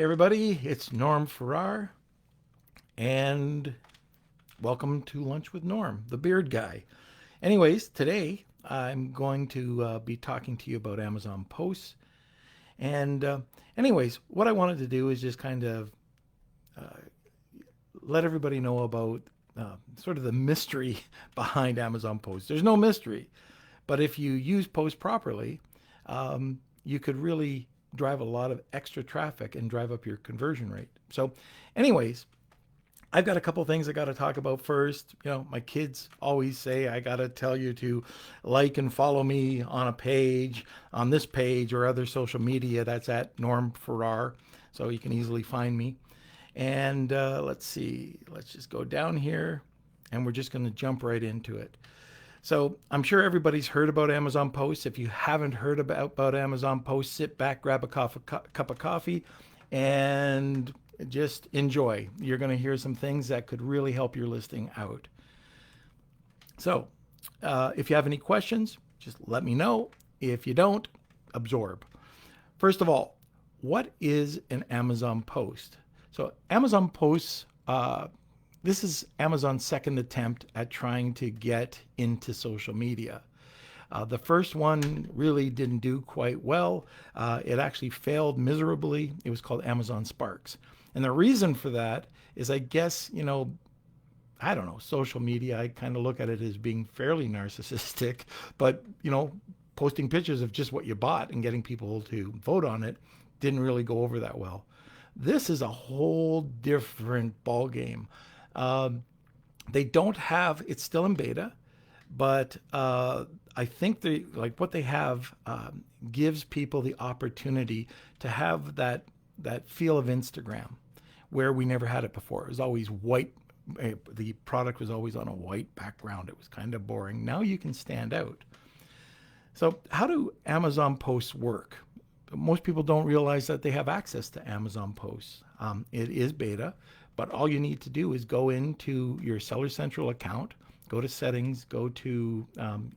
Hey everybody, it's Norm Farrar, and welcome to Lunch with Norm, the beard guy. Anyways, today I'm going to be talking to you about Amazon posts. And anyways, what I wanted to do is just kind of let everybody know about sort of the mystery behind Amazon posts. There's no mystery, but if you use posts properly, you could really drive a lot of extra traffic and drive up your conversion rate. So, anyways, I've got a couple things I got to talk about first. You know, my kids always say I got to tell you to like and follow me on a page, on this page or other social media. That's at Norm Farrar, so you can easily find me. And let's see, let's just go down here and we're just going to jump right into it. So I'm sure everybody's heard about Amazon Posts. If you haven't heard about Amazon Posts, sit back, grab a cup of coffee, and just enjoy. You're going to hear some things that could really help your listing out. So if you have any questions, just let me know. If you don't, absorb. First of all, what is an Amazon Post? So Amazon Posts, this is Amazon's second attempt at trying to get into social media. The first one really didn't do quite well. It actually failed miserably. It was called Amazon Sparks. And the reason for that is, I guess, I don't know, social media, I kind of look at it as being fairly narcissistic, but, posting pictures of just what you bought and getting people to vote on it didn't really go over that well. This is a whole different ballgame. They don't have, it's still in beta, but I think what they have gives people the opportunity to have that feel of Instagram, where we never had it before. It was always white. The product was always on a white background. It was kind of boring. Now you can stand out. So how do Amazon Posts work? Most people don't realize that they have access to Amazon Posts. It is beta. But all you need to do is go into your Seller Central account, go to settings, go to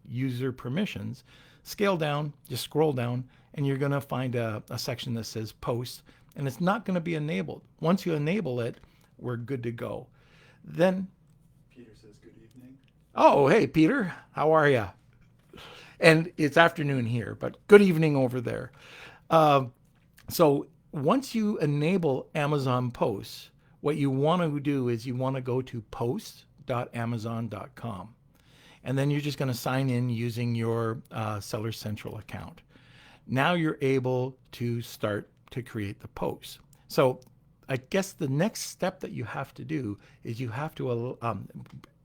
user permissions, scale down, just scroll down, and you're going to find a section that says post, and it's not going to be enabled. Once you enable it, we're good to go. Then Peter says good evening. Oh, hey, Peter, how are you? And it's afternoon here, but good evening over there. So once you enable Amazon Posts, what you want to do is you want to go to post.amazon.com. And then you're just going to sign in using your Seller Central account. Now you're able to start to create the posts. So I guess the next step that you have to do is you have to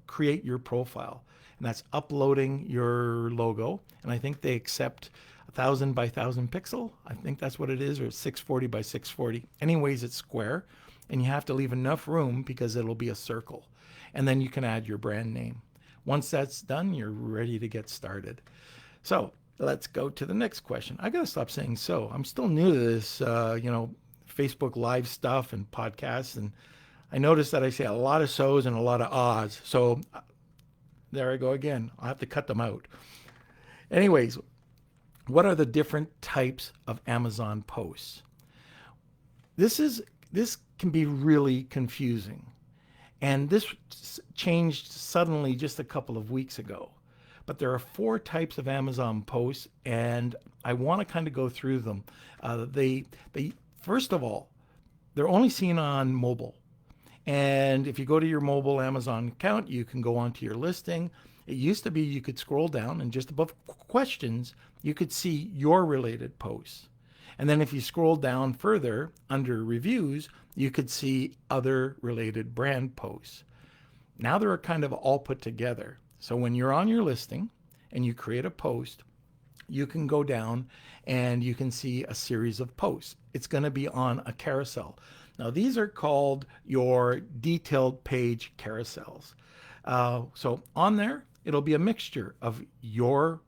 create your profile. And that's uploading your logo. And I think they accept 1,000 by 1,000 pixel. I think that's what it is, or 640 by 640. Anyways, it's square. And you have to leave enough room because it'll be a circle. And then you can add your brand name. Once that's done, you're ready to get started. So let's go to the next question. I got to stop saying so. I'm still new to this, Facebook Live stuff and podcasts. And I noticed that I say a lot of so's and a lot of ahs. So there I go again. I'll have to cut them out. Anyways, what are the different types of Amazon posts? This can be really confusing. And this changed suddenly just a couple of weeks ago. But there are 4 types of Amazon posts, and I want to kind of go through them. They first of all, they're only seen on mobile. And if you go to your mobile Amazon account, you can go onto your listing. It used to be you could scroll down, and just above questions, you could see your related posts. And then if you scroll down further under reviews, you could see other related brand posts. Now they're kind of all put together. So when you're on your listing and you create a post, you can go down and you can see a series of posts. It's going to be on a carousel. Now these are called your detailed page carousels. So on there, it'll be a mixture of your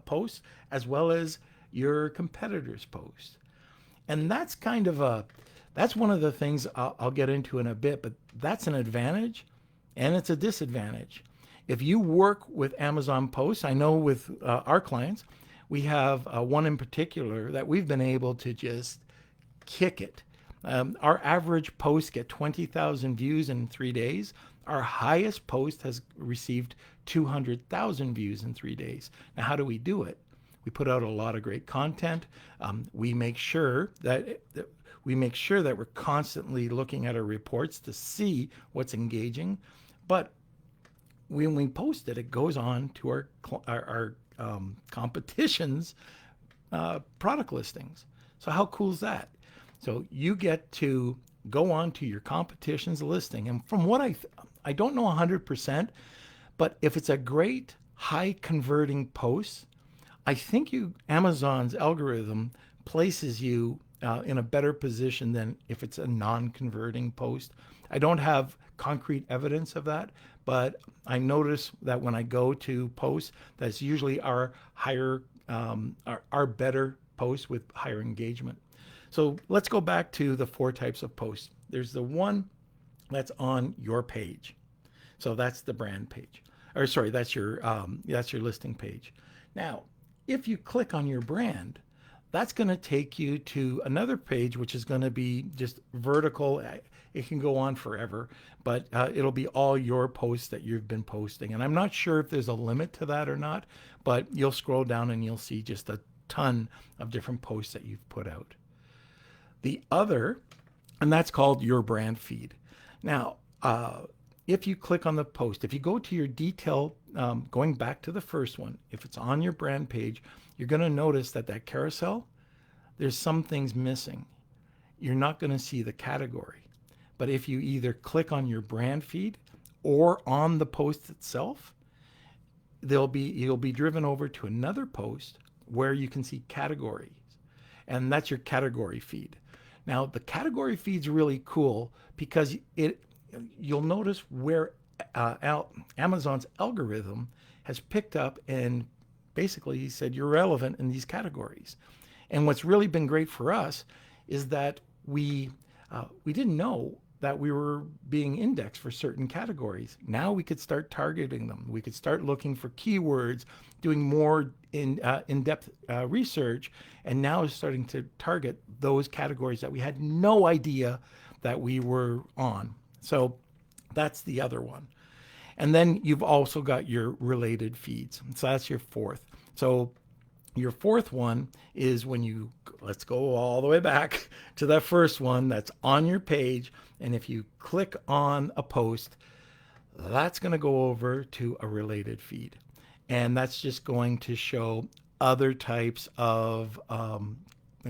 posts as well as your competitors' post. And that's that's one of the things I'll get into in a bit, but that's an advantage and it's a disadvantage. If you work with Amazon posts, I know with our clients, we have one in particular that we've been able to just kick it. Our average posts get 20,000 views in 3 days. Our highest post has received 200,000 views in 3 days. Now, how do we do it? We put out a lot of great content. We make sure that we're constantly looking at our reports to see what's engaging. But when we post it, it goes on to our competition's product listings. So how cool is that? So you get to go on to your competition's listing, and from what I don't know 100%, but if it's a great high converting post, I think Amazon's algorithm places you in a better position than if it's a non-converting post. I don't have concrete evidence of that, but I notice that when I go to posts, that's usually our higher, our better posts with higher engagement. So let's go back to the 4 types of posts. There's the one that's on your page. So that's the brand page, or sorry, that's your listing page. Now, if you click on your brand, that's going to take you to another page, which is going to be just vertical. It can go on forever, but it'll be all your posts that you've been posting. And I'm not sure if there's a limit to that or not, but you'll scroll down and you'll see just a ton of different posts that you've put out. The other, and that's called your brand feed. Now, if you click on the post, if you go to your detail, going back to the first one, if it's on your brand page, you're going to notice that carousel, there's some things missing. You're not going to see the category. But if you either click on your brand feed or on the post itself, you'll be driven over to another post where you can see categories. And that's your category feed. Now, the category feed's really cool because you'll notice where Amazon's algorithm has picked up and basically he said you're relevant in these categories. And what's really been great for us is that we didn't know that we were being indexed for certain categories. Now we could start targeting them. We could start looking for keywords, doing more in-depth research, and now is starting to target those categories that we had no idea that we were on. So that's the other one. And then you've also got your related feeds. So that's your fourth. So your fourth one is when let's go all the way back to that first one that's on your page. And if you click on a post, that's going to go over to a related feed. And that's just going to show other types of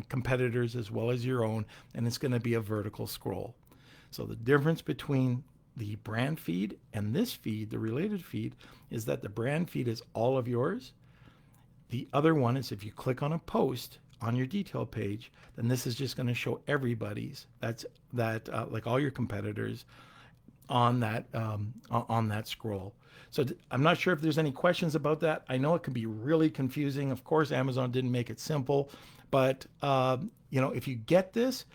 competitors as well as your own. And it's going to be a vertical scroll. So the difference between the brand feed and this feed, the related feed, is that the brand feed is all of yours. The other one is if you click on a post on your detail page, then this is just going to show everybody's. Like all your competitors on that scroll. So I'm not sure if there's any questions about that. I know it can be really confusing. Of course, Amazon didn't make it simple, but if you get this,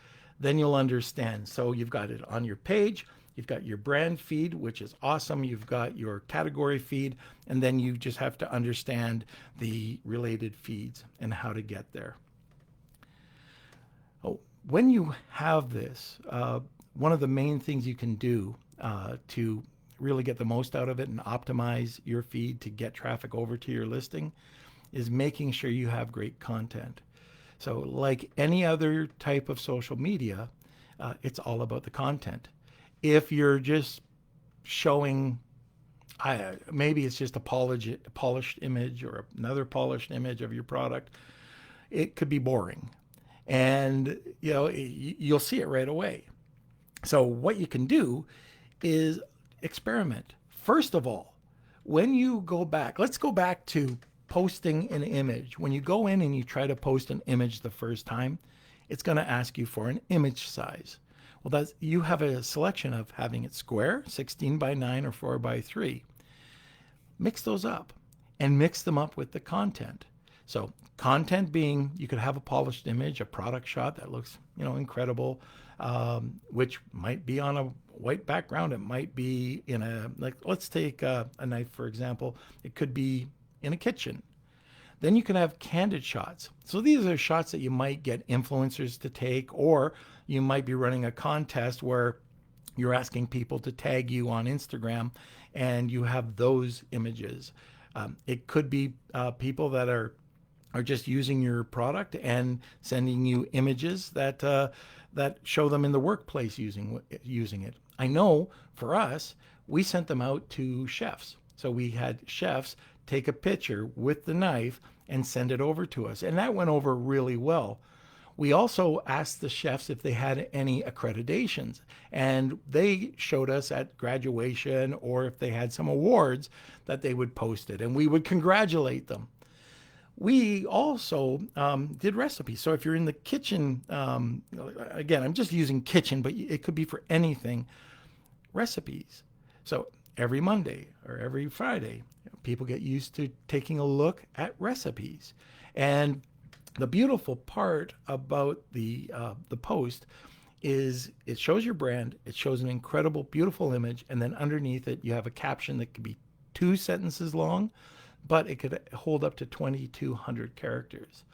then you'll understand. So you've got it on your page. You've got your brand feed, which is awesome. You've got your category feed, and then you just have to understand the related feeds and how to get there. Oh, when you have this, one of the main things you can do to really get the most out of it and optimize your feed to get traffic over to your listing is making sure you have great content. So like any other type of social media, it's all about the content. If you're just showing, maybe it's just a polished image or another polished image of your product, it could be boring. And you'll see it right away. So what you can do is experiment. First of all, when you go back, let's go back to posting an image. When you go in and you try to post an image the first time, it's going to ask you for an image size. Well, you have a selection of having it square, 16 by 9 or 4 by 3. Mix those up and mix them up with the content. So content being, you could have a polished image, a product shot that looks, incredible, which might be on a white background. It might be let's take a knife, for example. It could be in a kitchen. Then you can have candid shots. So these are shots that you might get influencers to take, or you might be running a contest where you're asking people to tag you on Instagram and you have those images. It could be people that are just using your product and sending you images that show them in the workplace using it. I know for us, we sent them out to chefs. So we had chefs take a picture with the knife and send it over to us, and that went over really well. We also asked the chefs if they had any accreditations, and they showed us at graduation or if they had some awards that they would post it, and we would congratulate them. We also did recipes. So if you're in the kitchen, again, I'm just using kitchen, but it could be for anything, recipes. So every Monday or every Friday, people get used to taking a look at recipes. And the beautiful part about the post is it shows your brand, it shows an incredible, beautiful image, and then underneath it, you have a caption that could be 2 sentences long, but it could hold up to 2,200 characters.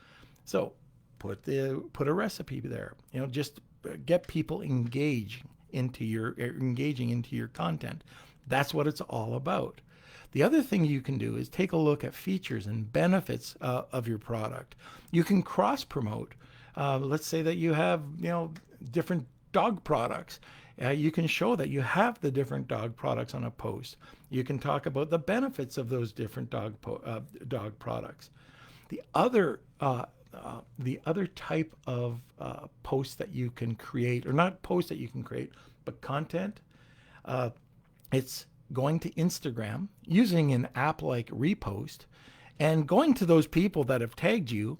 So put a recipe there. Just get people engaging into your content. That's what it's all about. The other thing you can do is take a look at features and benefits of your product. You can cross promote. Let's say that you have different dog products. You can show that you have the different dog products on a post. You can talk about the benefits of those different dog products. The other type of post that you can create, or not post that you can create, but content, it's going to Instagram using an app like Repost and going to those people that have tagged you,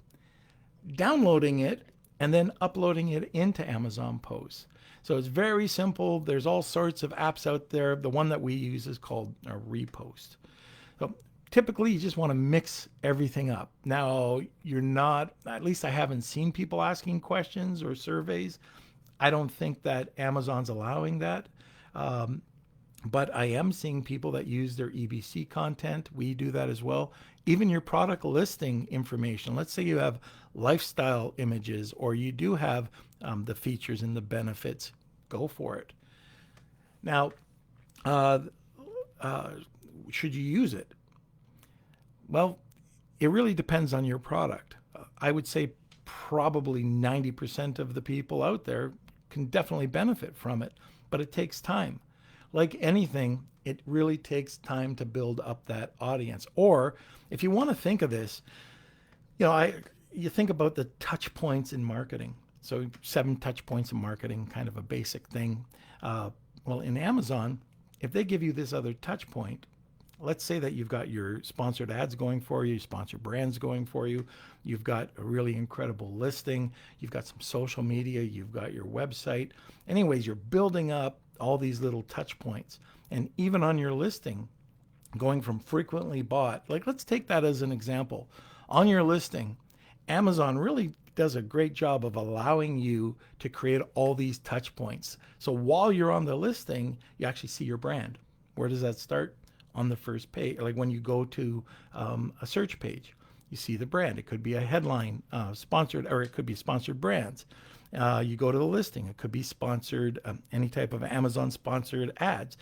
downloading it, and then uploading it into Amazon Posts. So it's very simple. There's all sorts of apps out there. The one that we use is called a Repost. So typically you just want to mix everything up. Now, you're not, at least I haven't seen people asking questions or surveys. I don't think that Amazon's allowing that. But I am seeing people that use their EBC content. We do that as well. Even your product listing information. Let's say you have lifestyle images, or you do have the features and the benefits. Go for it. Now, should you use it? Well, it really depends on your product. I would say probably 90% of the people out there can definitely benefit from it, but it takes time. Like anything, it really takes time to build up that audience. Or if you want to think of this, you think about the touch points in marketing. So 7 touch points in marketing, kind of a basic thing. Well, in Amazon, if they give you this other touch point, let's say that you've got your sponsored ads going for you, sponsored brands going for you, you've got a really incredible listing, you've got some social media, you've got your website. Anyways, you're building up all these little touch points. And even on your listing, going from frequently bought, like let's take that as an example. On your listing, Amazon really does a great job of allowing you to create all these touch points. So while you're on the listing, you actually see your brand. Where does that start? On the first page. Like when you go to a search page, you see the brand. It could be a headline sponsored, or it could be sponsored brands. You go to the listing, it could be sponsored, any type of Amazon sponsored ads.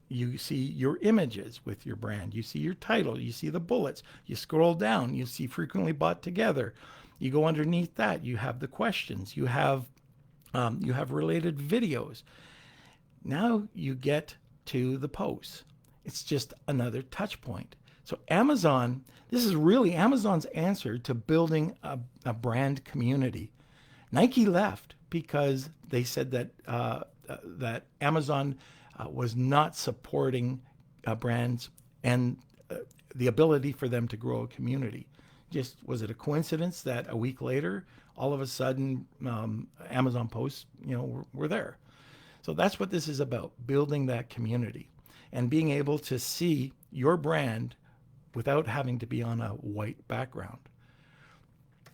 You see your images with your brand. You see your title. You see the bullets. You scroll down. You see frequently bought together. You go underneath that. You have the questions. You have related videos. Now you get to the posts. It's just another touch point. So Amazon, this is really Amazon's answer to building a brand community. Nike left because they said that Amazon was not supporting brands and the ability for them to grow a community. Just was it a coincidence that a week later, all of a sudden, Amazon posts, were there? So that's what this is about: building that community and being able to see your brand without having to be on a white background.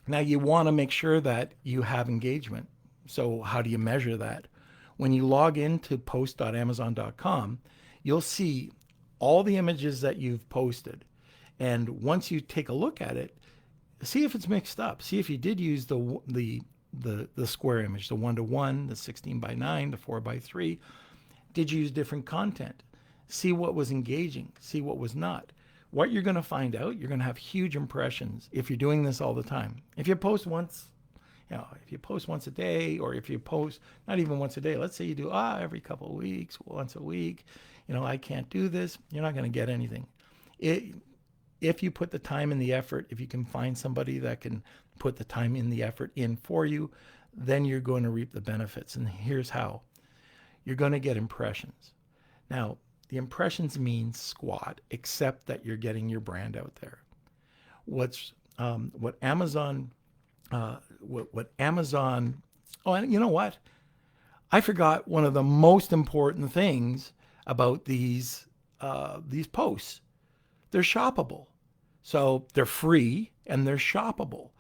Now, you want to make sure that you have engagement. So how do you measure that? When you log into post.amazon.com, you'll see all the images that you've posted. And once you take a look at it, see if it's mixed up. See if you did use the square image, the 1-to-1, the 16:9, the 4:3. Did you use different content? See what was engaging, see what was not. What you're going to find out, you're going to have huge impressions if you're doing this all the time. If you post once, if you post once a day, or if you post not even once a day, let's say you do every couple of weeks, once a week, I can't do this, you're not going to get anything. If you put the time and the effort, if you can find somebody that can put the time and the effort in for you, then you're going to reap the benefits. And here's how. You're going to get impressions. Now, the impressions mean squat, except that you're getting your brand out there. What Amazon, oh, and you know what? I forgot one of the most important things about these posts. They're shoppable. So they're free and they're shoppable,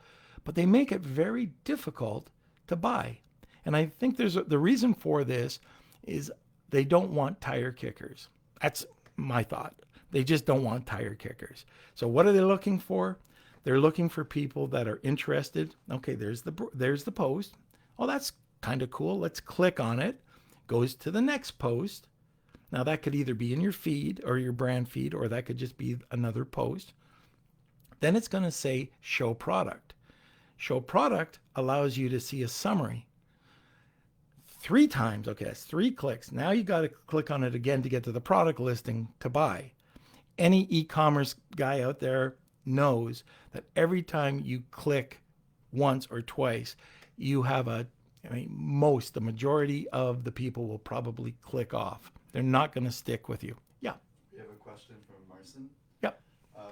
but they make it very difficult to buy. And I think the reason for this is they don't want tire kickers. That's my thought. They just don't want tire kickers. So what are they looking for? They're looking for people that are interested. Okay, there's the post. Oh, that's kind of cool. Let's click on it. Goes to the next post. Now that could either be in your feed or your brand feed, or that could just be another post. Then it's going to say show product. Show product allows you to see a summary. 3 times, okay, that's 3 clicks. Now you got to click on it again to get to the product listing to buy. Any e-commerce guy out there knows that every time you click once or twice, you have the majority of the people will probably click off. They're not going to stick with you. Yeah. We have a question from Marcin. Yep.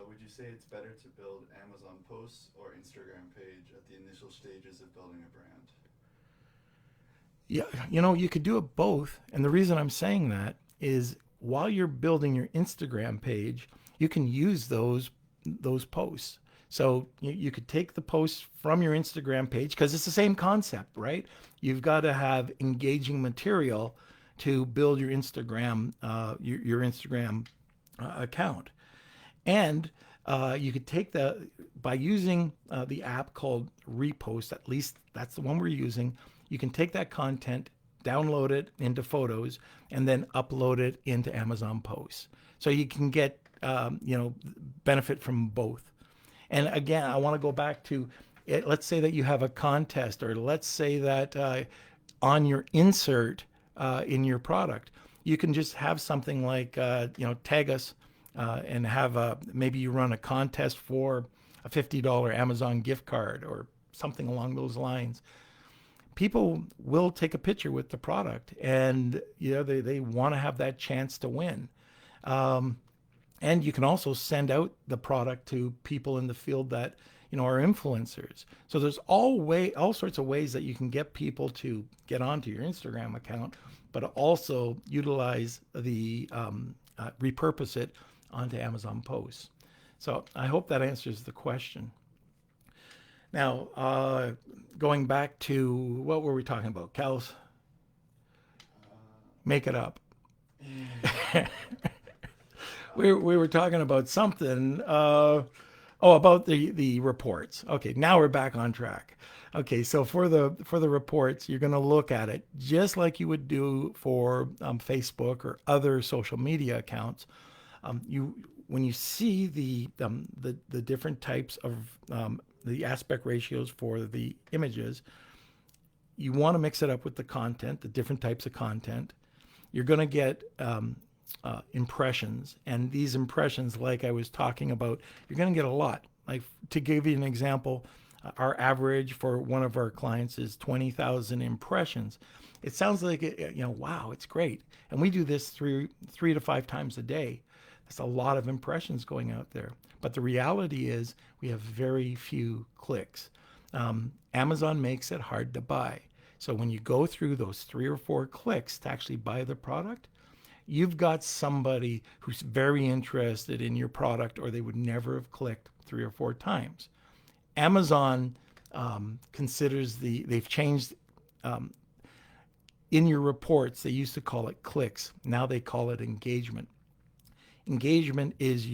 Would you say it's better to build Amazon posts or Instagram page at the initial stages of building a brand? Yeah, you could do it both. And the reason I'm saying that is while you're building your Instagram page, you can use those posts. So you could take the posts from your Instagram page, because it's the same concept, right? You've got to have engaging material to build your Instagram account. And you could take by using the app called Repost, at least that's the one we're using. You can take that content, download it into photos, and then upload it into Amazon Posts. So you can get benefit from both. And again, I want to go back to it. Let's say that you have a contest, or let's say that on your insert in your product, you can just have something like tag us and have maybe you run a contest for a $50 Amazon gift card or something along those lines. People will take a picture with the product, and they want to have that chance to win. And you can also send out the product to people in the field that are influencers. So there's all sorts of ways that you can get people to get onto your Instagram account, but also utilize the repurpose it onto Amazon Posts. So I hope that answers the question. Now, going back to what were we talking about, Kels? Make it up. We were talking about something. About the reports. Okay, now we're back on track. Okay, so for the reports, you're going to look at it just like you would do for Facebook or other social media accounts. When you see the different types of the aspect ratios for the images, you want to mix it up with the content, the different types of content. You're going to get impressions, and these impressions, like I was talking about, you're going to get a lot. Like, to give you an example, our average for one of our clients is 20,000 impressions. It sounds like wow, it's great, and we do this 3 to 5 times a day. That's a lot of impressions going out there. But the reality is we have very few clicks. Amazon makes it hard to buy. So when you go through those 3 or 4 clicks to actually buy the product, you've got somebody who's very interested in your product, or they would never have clicked 3 or 4 times. Amazon considers they've changed in your reports. They used to call it clicks. Now they call it engagement. Engagement is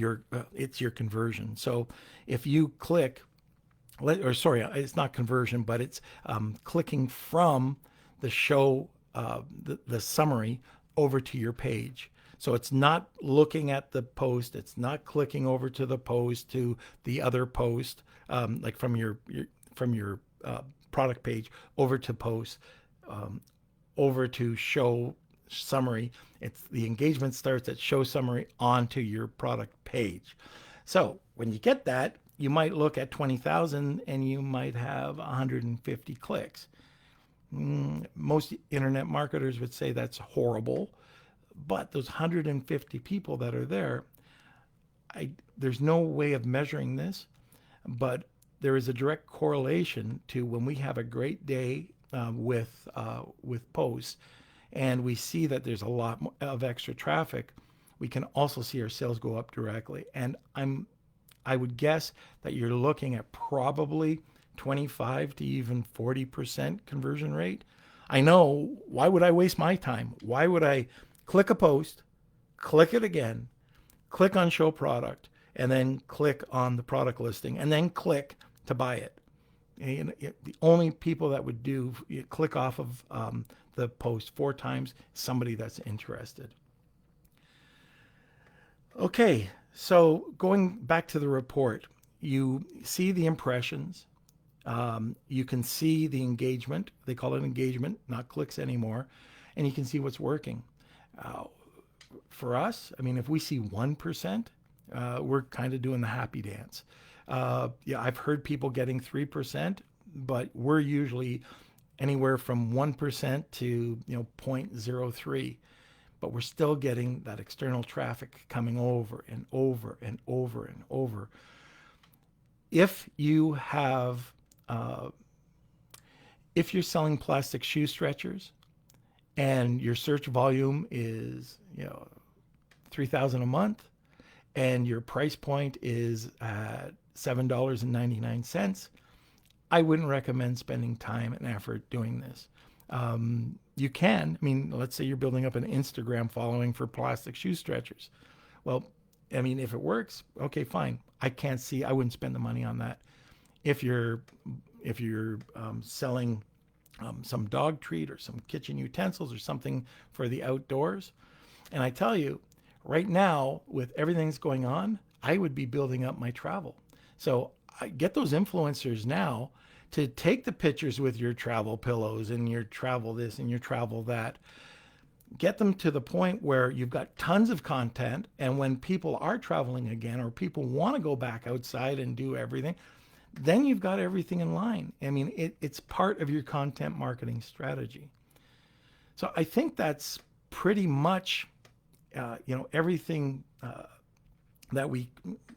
it's your conversion. So if you click or sorry, it's not conversion, but it's clicking from the show, the summary over to your page. So it's not looking at the post. It's not clicking over to the post to the other post, like from your product page over to post, over to show summary. It's the engagement starts at show summary onto your product page. So when you get that, you might look at 20,000 and you might have 150 clicks. Most internet marketers would say that's horrible, but those 150 people that are there, there's no way of measuring this, but there is a direct correlation to when we have a great day with posts, and we see that there's a lot of extra traffic. We can also see our sales go up directly, and I would guess that you're looking at probably 25 to even 40% conversion rate. I know, why would I waste my time? Why would I click a post, click it again, click on show product, and then click on the product listing, and then click to buy it? And the only people that would click off of the post 4 times, somebody that's interested. Okay, so going back to the report, you see the impressions. You can see the engagement. They call it engagement, not clicks anymore. And you can see what's working. For us, I mean, if we see 1%, we're kind of doing the happy dance. Yeah, I've heard people getting 3%, but we're usually anywhere from 1% to 0.03. But we're still getting that external traffic coming over and over and over and over. If you have, if you're selling plastic shoe stretchers and your search volume is, 3,000 a month, and your price point is at $7.99, I wouldn't recommend spending time and effort doing this. You can, I mean, let's say you're building up an Instagram following for plastic shoe stretchers. Well, I mean, if it works, okay, fine. I wouldn't spend the money on that. If you're selling some dog treat or some kitchen utensils or something for the outdoors, and I tell you, right now, with everything that's going on, I would be building up my travel. So I get those influencers now to take the pictures with your travel pillows and your travel this and your travel that. Get them to the point where you've got tons of content, and when people are traveling again or people want to go back outside and do everything, then you've got everything in line. I mean, it's part of your content marketing strategy. So I think that's pretty much everything that we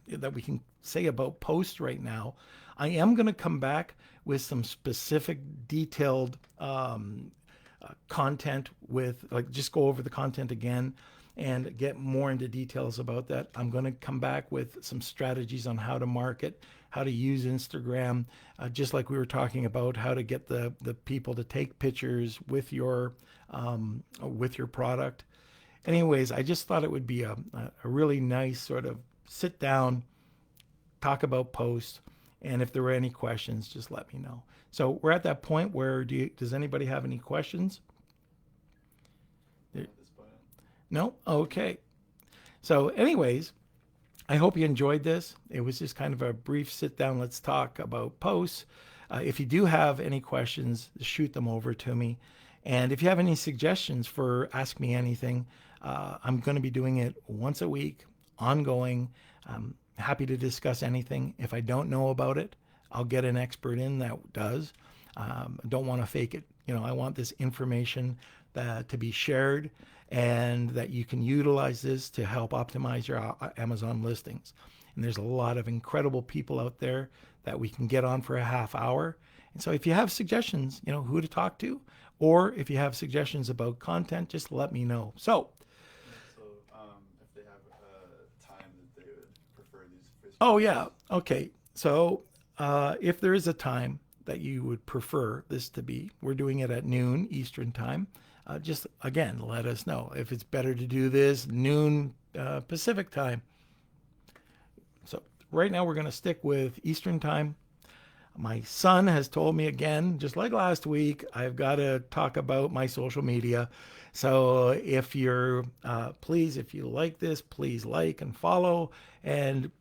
can say about posts right now. I am going to come back with some specific detailed content with, like, just go over the content again and get more into details about that. I'm going to come back with some strategies on how to market, how to use Instagram, just like we were talking about how to get the people to take pictures with your product. Anyways, I just thought it would be a really nice sort of sit down, talk about posts, and if there were any questions, just let me know. So we're at that point where does anybody have any questions? No? Okay. So anyways, I hope you enjoyed this. It was just kind of a brief sit down, let's talk about posts. If you do have any questions, shoot them over to me. And if you have any suggestions for Ask Me Anything, I'm going to be doing it once a week, ongoing. I'm happy to discuss anything. If I don't know about it, I'll get an expert in that does. I don't want to fake it. I want this information to be shared, and that you can utilize this to help optimize your Amazon listings. And there's a lot of incredible people out there that we can get on for a half hour. And so if you have suggestions, who to talk to, or if you have suggestions about content, just let me know. So if they have a time that they would prefer these Facebook. Oh, yeah. Okay. So if there is a time that you would prefer this to be, we're doing it at noon Eastern time. Just, again, let us know. If it's better to do this noon Pacific time. So right now we're going to stick with Eastern time. My son has told me again, just like last week, I've got to talk about my social media. So if you're, please, if you like this, please like and follow. And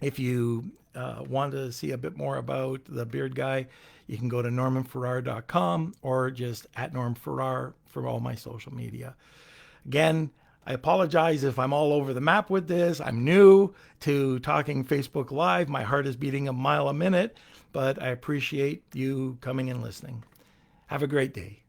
if you want to see a bit more about the Beard Guy, you can go to normanfarrar.com or just at normfarrar for all my social media. Again, I apologize if I'm all over the map with this. I'm new to talking Facebook Live. My heart is beating a mile a minute, but I appreciate you coming and listening. Have a great day.